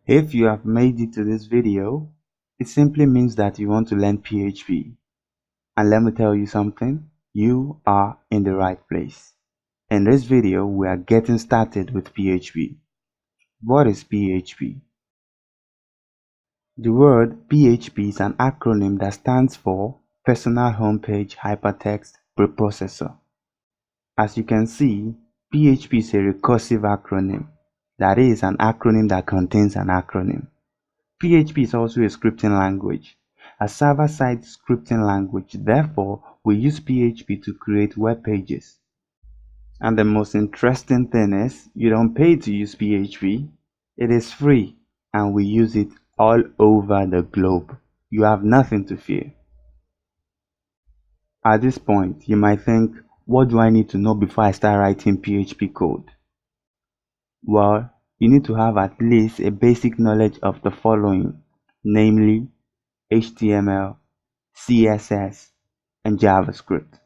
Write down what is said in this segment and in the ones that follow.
If you have made it to this video, it simply means that you want to learn PHP. And let me tell you something, you are in the right place. In this video, we are getting started with PHP. What is PHP? The word PHP is an acronym that stands for Personal Homepage Hypertext Preprocessor. As you can see, PHP is a recursive acronym. That is an acronym that contains an acronym. PHP is also a scripting language, a server-side scripting language. Therefore, we use PHP to create web pages. And the most interesting thing is, you don't pay to use PHP. It is free, and we use it all over the globe. You have nothing to fear. At this point, you might think, what do I need to know before I start writing PHP code? Well, you need to have at least a basic knowledge of the following, namely HTML, CSS, and JavaScript.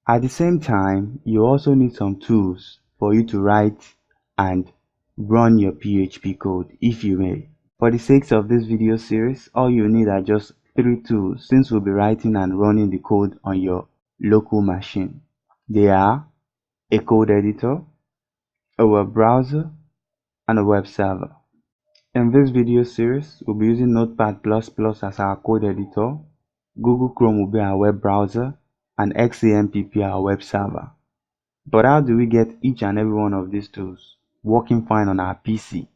At the same time, you also need some tools for you to write and run your PHP code, if you may. For the sake of this video series, all you need are just 3 tools, since we'll be writing and running the code on your local machine. They are a code editor, a web browser, and a web server. In this video series, we'll be using Notepad++ as our code editor, Google Chrome will be our web browser, and XAMPP our web server. But how do we get each and every one of these tools working fine on our PC?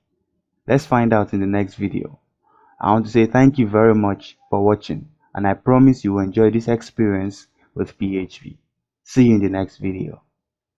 Let's find out in the next video. I want to say thank you very much for watching, and I promise you will enjoy this experience with PHP. See you in the next video.